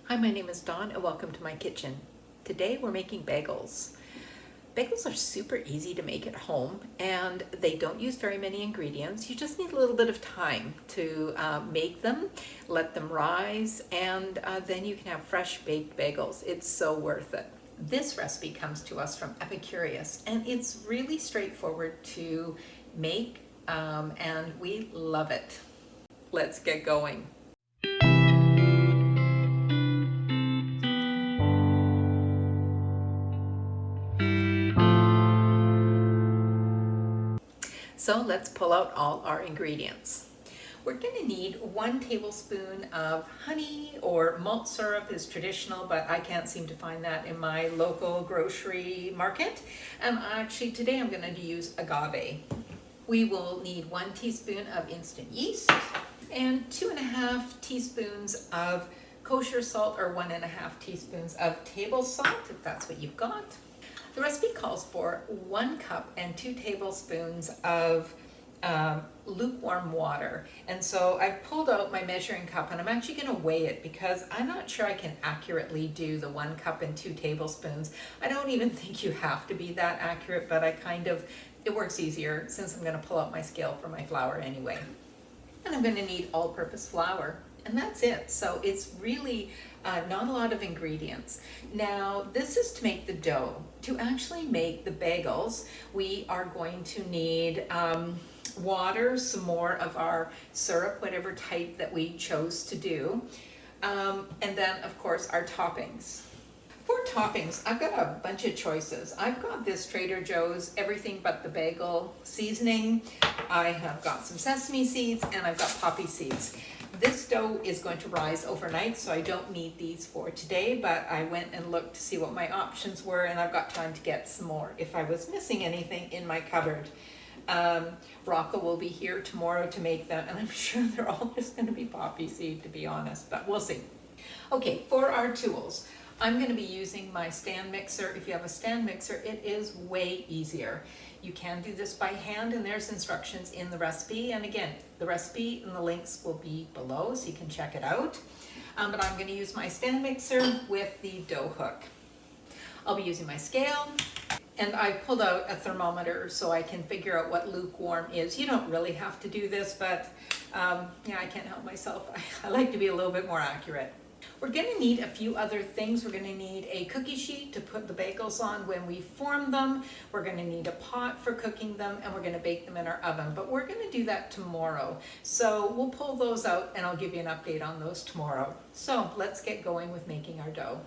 Hi, my name is Dawn and welcome to my kitchen. Today we're making bagels. Bagels are super easy to make at home and they don't use very many ingredients. You just need a little bit of time to make them, let them rise, and then you can have fresh baked bagels. It's so worth it. This recipe comes to us from Epicurious and it's really straightforward to make and we love it. Let's get going. So let's pull out all our ingredients. We're going to need 1 tablespoon of honey, or malt syrup is traditional, but I can't seem to find that in my local grocery market. And actually today I'm going to use agave. We will need 1 teaspoon of instant yeast and 2.5 teaspoons of kosher salt, or 1.5 teaspoons of table salt, if that's what you've got. The recipe calls for 1 cup and 2 tablespoons of lukewarm water. And so I've pulled out my measuring cup and I'm actually going to weigh it because I'm not sure I can accurately do the 1 cup and 2 tablespoons. I don't even think you have to be that accurate, but it works easier since I'm going to pull out my scale for my flour anyway. And I'm going to need all-purpose flour. And that's it. So it's really not a lot of ingredients. Now, this is to make the dough. To actually make the bagels, we are going to need water, some more of our syrup, whatever type that we chose to do, and then, of course, our toppings. For toppings, I've got a bunch of choices. I've got this Trader Joe's everything but the bagel seasoning. I have got some sesame seeds and I've got poppy seeds. This dough is going to rise overnight, so I don't need these for today, but I went and looked to see what my options were, and I've got time to get some more if I was missing anything in my cupboard. Rocco will be here tomorrow to make them, and I'm sure they're all just going to be poppy seed, to be honest, but we'll see. Okay, for our tools, I'm going to be using my stand mixer. If you have a stand mixer, it is way easier. You can do this by hand, and there's instructions in the recipe. And again, the recipe and the links will be below, so you can check it out. But I'm going to use my stand mixer with the dough hook. I'll be using my scale, and I pulled out a thermometer so I can figure out what lukewarm is. You don't really have to do this, but yeah, I can't help myself. I like to be a little bit more accurate. We're going to need a few other things. We're going to need a cookie sheet to put the bagels on when we form them. We're going to need a pot for cooking them, and we're going to bake them in our oven. But we're going to do that tomorrow. So we'll pull those out and I'll give you an update on those tomorrow. So let's get going with making our dough.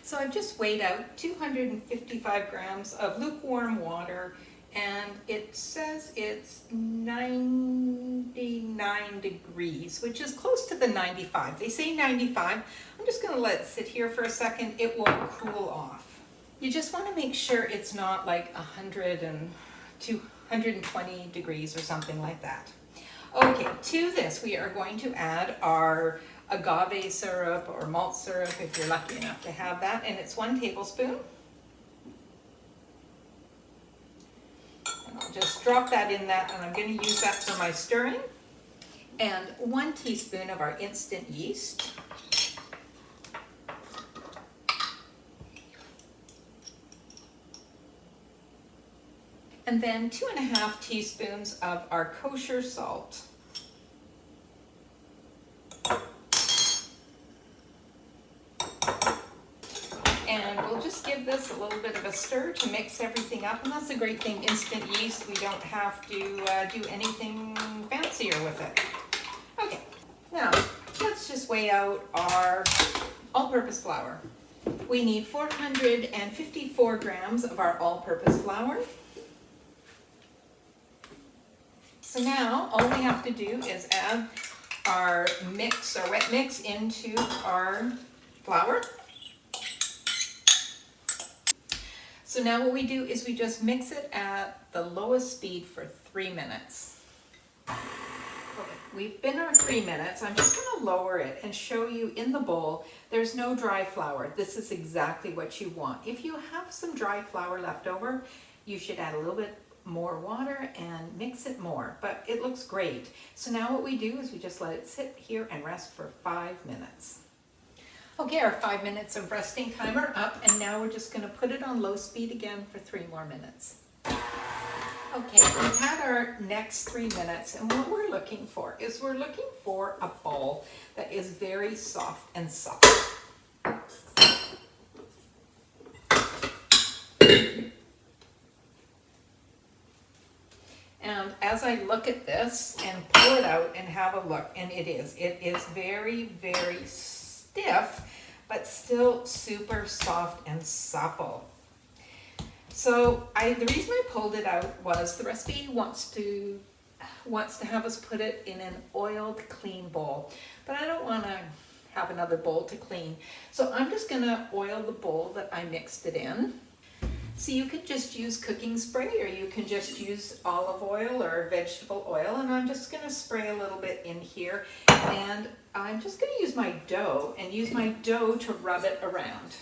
So I've just weighed out 255 grams of lukewarm water, and it says it's 99 degrees, which is close to the 95. They say 95. I'm just going to let it sit here for a second. It will cool off. You just want to make sure it's not like 220 degrees or something like that. Okay, to this we are going to add our agave syrup or malt syrup if you're lucky enough to have that, and it's 1 tablespoon. I'll just drop that in that, and I'm going to use that for my stirring. And 1 teaspoon of our instant yeast. And then 2.5 teaspoons of our kosher salt. And we'll just give this a little bit of a stir to mix everything up. And that's the great thing, instant yeast, we don't have to do anything fancier with it. Okay, now let's just weigh out our all-purpose flour. We need 454 grams of our all-purpose flour. So now all we have to do is add our mix, our wet mix, into our flour. So now what we do is we just mix it at the lowest speed for 3 minutes. Okay, we've been our 3 minutes. I'm just going to lower it and show you in the bowl. There's no dry flour. This is exactly what you want. If you have some dry flour left over, you should add a little bit more water and mix it more, but it looks great. So now what we do is we just let it sit here and rest for 5 minutes. Okay, our 5 minutes of resting time are up, and now we're just gonna put it on low speed again for 3 more minutes. Okay, we've had our next 3 minutes, and what we're looking for is we're looking for a ball that is very soft and soft. And as I look at this and pull it out and have a look, and it is very, very stiff, but still super soft and supple. So the reason I pulled it out was the recipe wants to have us put it in an oiled, clean bowl, but I don't want to have another bowl to clean. So I'm just gonna oil the bowl that I mixed it in. So you could just use cooking spray, or you can just use olive oil or vegetable oil, and I'm just gonna spray a little bit in here, and I'm just gonna use my dough to rub it around.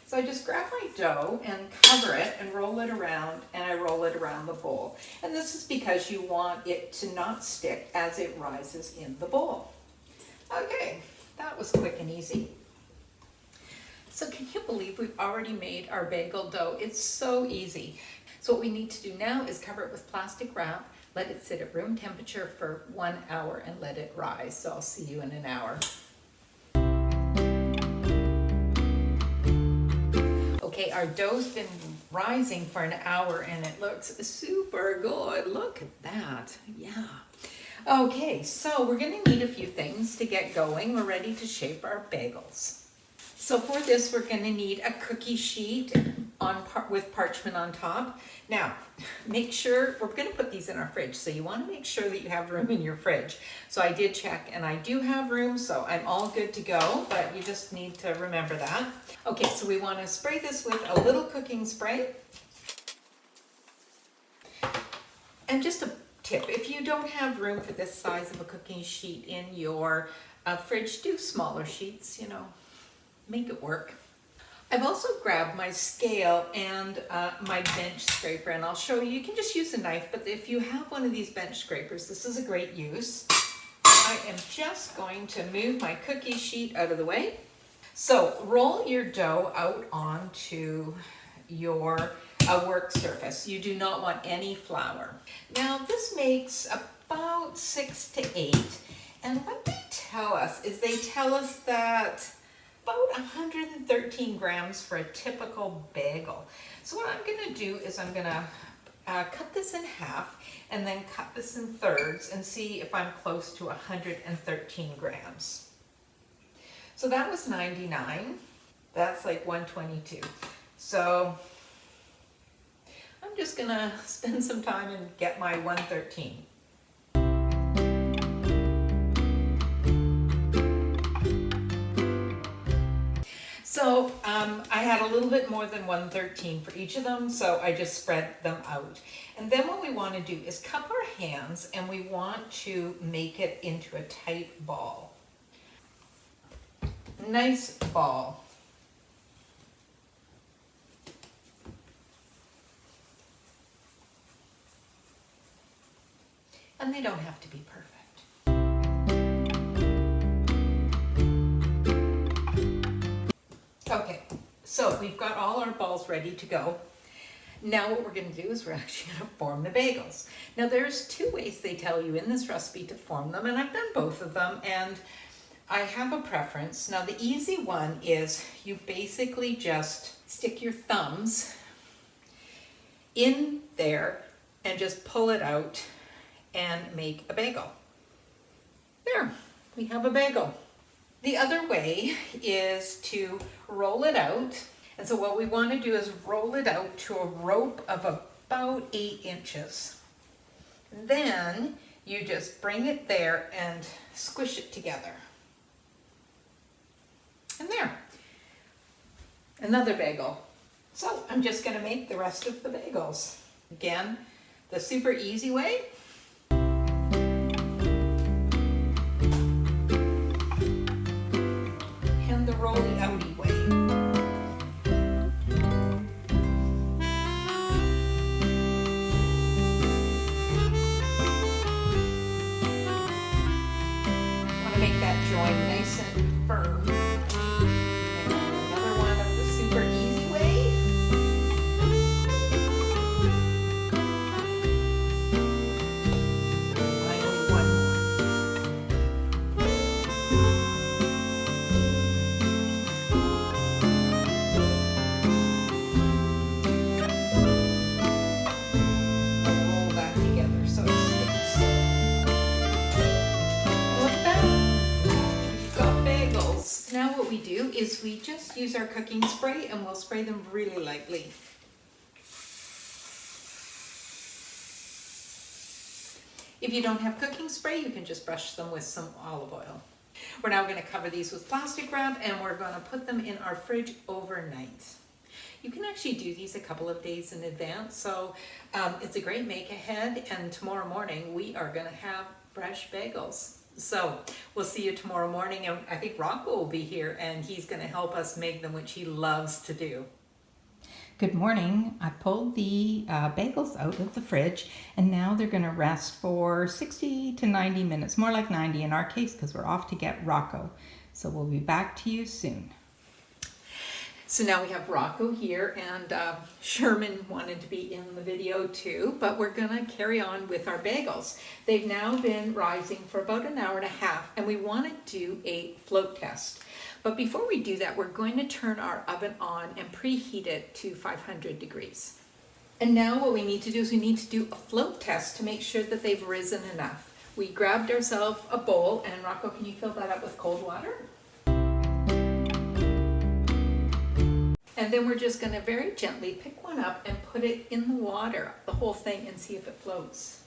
So I just grab my dough and cover it and roll it around, and I roll it around the bowl. And this is because you want it to not stick as it rises in the bowl. Okay, that was quick and easy. So can you believe we've already made our bagel dough? It's so easy. So what we need to do now is cover it with plastic wrap, let it sit at room temperature for 1 hour, and let it rise. So I'll see you in an hour. Okay, our dough's been rising for an hour and it looks super good. Look at that. Yeah. Okay, so we're going to need a few things to get going. We're ready to shape our bagels. So for this, we're going to need a cookie sheet with parchment on top. Now, make sure, we're going to put these in our fridge, so you want to make sure that you have room in your fridge. So I did check, and I do have room, so I'm all good to go, but you just need to remember that. Okay, so we want to spray this with a little cooking spray. And just a tip, if you don't have room for this size of a cooking sheet in your fridge, do smaller sheets, make it work. I've also grabbed my scale and my bench scraper, and I'll show you. You can just use a knife, but if you have one of these bench scrapers, this is a great use. I am just going to move my cookie sheet out of the way. So roll your dough out onto your work surface. You do not want any flour. Now this makes about 6 to 8, and what they tell us is that about 113 grams for a typical bagel. So what I'm going to do is I'm going to cut this in half and then cut this in thirds and see if I'm close to 113 grams. So that was 99. That's like 122. So I'm just going to spend some time and get my 113. So I had a little bit more than 113 for each of them, so I just spread them out. And then what we want to do is cup our hands, and we want to make it into a tight ball. Nice ball. And they don't have to be perfect. Okay, so we've got all our balls ready to go. Now what we're going to do is we're actually going to form the bagels. Now there's 2 ways they tell you in this recipe to form them, and I've done both of them, and I have a preference. Now the easy one is you basically just stick your thumbs in there and just pull it out and make a bagel. There, we have a bagel. The other way is to roll it out. And so what we want to do is roll it out to a rope of about 8 inches. Then you just bring it there and squish it together. And there, another bagel. So I'm just going to make the rest of the bagels. Again, the super easy way. And the rolly-outy way. Want to make that join nice and firm. do is we just use our cooking spray and we'll spray them really lightly. If you don't have cooking spray, you can just brush them with some olive oil. We're now going to cover these with plastic wrap and we're going to put them in our fridge overnight. You can actually do these a couple of days in advance, so it's a great make ahead, and tomorrow morning we are going to have fresh bagels. So we'll see you tomorrow morning, and I think Rocco will be here and he's going to help us make them, which he loves to do. Good morning. I pulled the bagels out of the fridge and now they're going to rest for 60 to 90 minutes, more like 90 in our case because we're off to get Rocco. So we'll be back to you soon. So now we have Rocco here, and Sherman wanted to be in the video too, but we're gonna carry on with our bagels. They've now been rising for about an hour and a half, and we wanna do a float test. But before we do that, we're going to turn our oven on and preheat it to 500 degrees. And now what we need to do is we need to do a float test to make sure that they've risen enough. We grabbed ourselves a bowl, and Rocco, can you fill that up with cold water? And then we're just going to very gently pick one up and put it in the water, the whole thing, and see if it floats.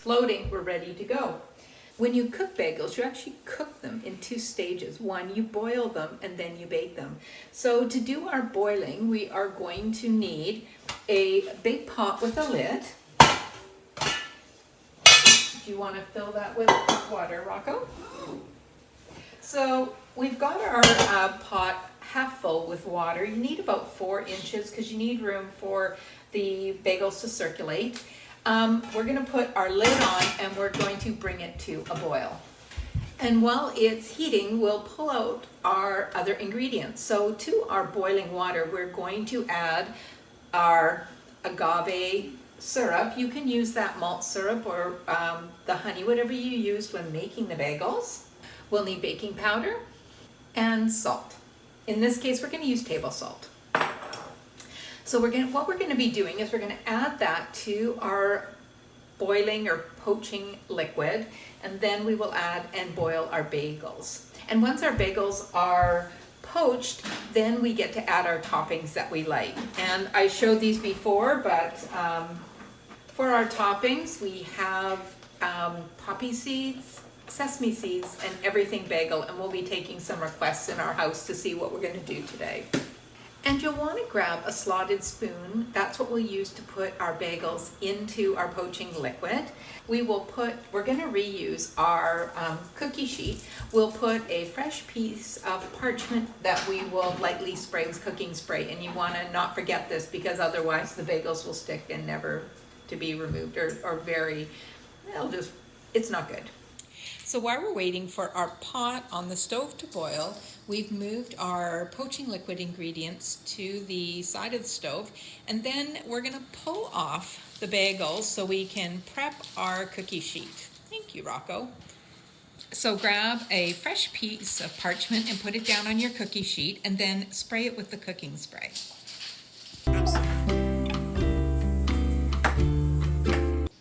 Floating, we're ready to go. When you cook bagels, you actually cook them in two stages. One, you boil them and then you bake them. So to do our boiling, we are going to need a big pot with a lid. Do you want to fill that with water, Rocco? So we've got our pot half full with water. You need about 4 inches because you need room for the bagels to circulate. We're going to put our lid on and we're going to bring it to a boil. And while it's heating, we'll pull out our other ingredients. So to our boiling water, we're going to add our agave syrup. You can use that malt syrup or the honey, whatever you used when making the bagels. We'll need baking powder and salt. In this case, we're going to use table salt. So what we're going to be doing is we're going to add that to our boiling or poaching liquid, and then we will add and boil our bagels. And once our bagels are poached, then we get to add our toppings that we like. And I showed these before, but for our toppings, we have poppy seeds, sesame seeds, and everything bagel, and we'll be taking some requests in our house to see what we're going to do today. And you'll want to grab a slotted spoon. That's what we'll use to put our bagels into our poaching liquid. We're going to reuse our cookie sheet. We'll put a fresh piece of parchment that we will lightly spray with cooking spray. And you want to not forget this because otherwise the bagels will stick and never to be removed or it's not good. So while we're waiting for our pot on the stove to boil, we've moved our poaching liquid ingredients to the side of the stove, and then we're going to pull off the bagels so we can prep our cookie sheet. Thank you, Rocco. So grab a fresh piece of parchment and put it down on your cookie sheet, and then spray it with the cooking spray.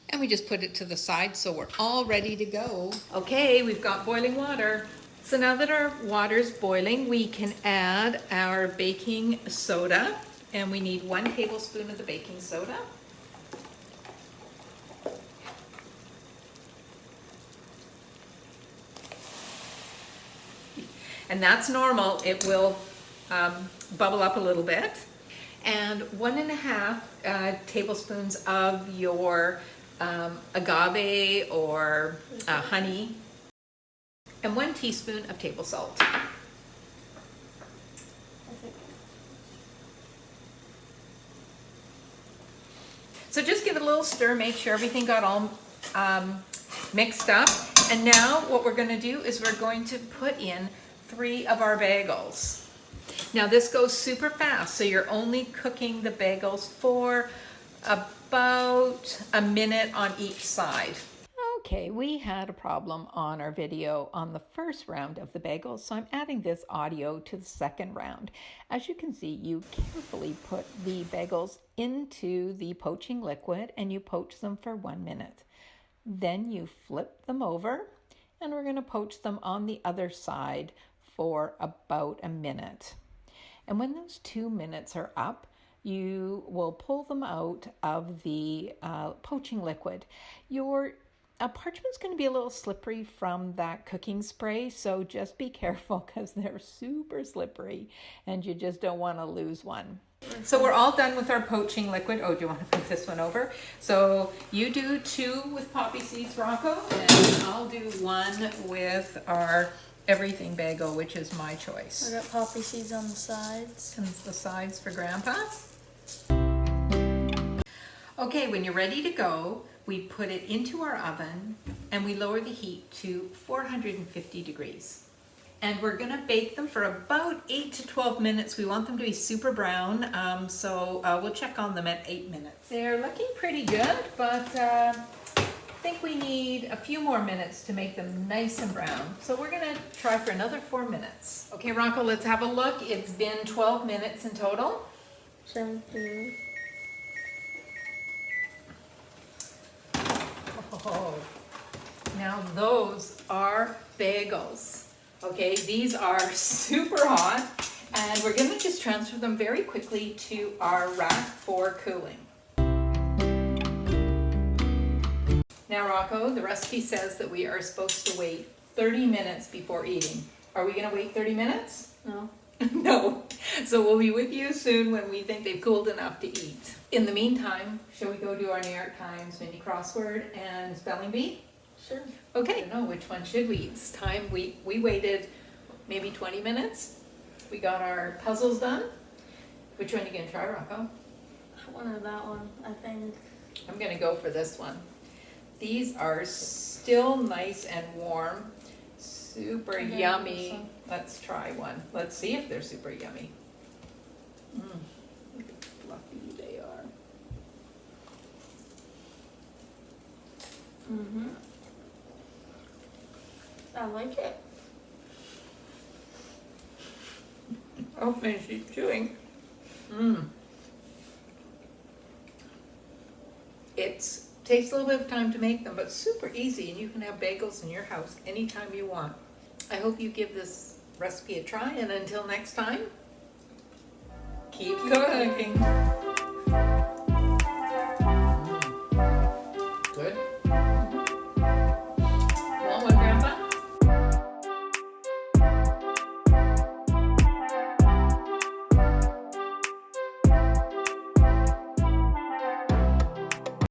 And we just put it to the side so we're all ready to go. Okay, we've got boiling water. So now that our water's boiling, we can add our baking soda, and we need 1 tablespoon of the baking soda. And that's normal. It will bubble up a little bit. And 1.5 tablespoons of your agave or honey, and 1 teaspoon of table salt. So just give it a little stir, make sure everything got all mixed up. And now what we're going to do is we're going to put in 3 of our bagels. Now this goes super fast, so you're only cooking the bagels for about a minute on each side. Okay, we had a problem on our video on the first round of the bagels, so I'm adding this audio to the second round. As you can see, you carefully put the bagels into the poaching liquid and you poach them for 1 minute. Then you flip them over and we're going to poach them on the other side for about a minute. And when those 2 minutes are up, you will pull them out of the poaching liquid. Your parchment's going to be a little slippery from that cooking spray, so just be careful because they're super slippery and you just don't want to lose one. So we're all done with our poaching liquid. Oh, do you want to put this one over? So you do 2 with poppy seeds, Rocco, and I'll do 1 with our everything bagel, which is my choice. I got poppy seeds on the sides. And the sides for Grandpa. Okay, when you're ready to go, we put it into our oven and we lower the heat to 450 degrees. And we're gonna bake them for about 8 to 12 minutes. We want them to be super brown, so we'll check on them at 8 minutes. They're looking pretty good, but I think we need a few more minutes to make them nice and brown. So we're gonna try for another 4 minutes. Okay, Rocco, let's have a look. It's been 12 minutes in total. 17. Oh, now those are bagels. Okay, these are super hot, and we're gonna just transfer them very quickly to our rack for cooling. Now, Rocco, the recipe says that we are supposed to wait 30 minutes before eating. Are we gonna wait 30 minutes? No. No. So we'll be with you soon when we think they've cooled enough to eat. In the meantime, shall we go do our New York Times mini crossword and spelling bee? Sure. Okay, I don't know which one should we? It's time. We waited maybe 20 minutes. We got our puzzles done. Which one are you gonna try, Rocco? One or that one, I think. I'm gonna go for this one. These are still nice and warm. Super yummy. Awesome. Let's try one. Let's see if they're super yummy. Look how fluffy they are. Mm-hmm. I like it. Oh, and she's chewing. It takes a little bit of time to make them, but super easy, and you can have bagels in your house anytime you want. I hope you give this recipe a try, and until next time, keep cooking.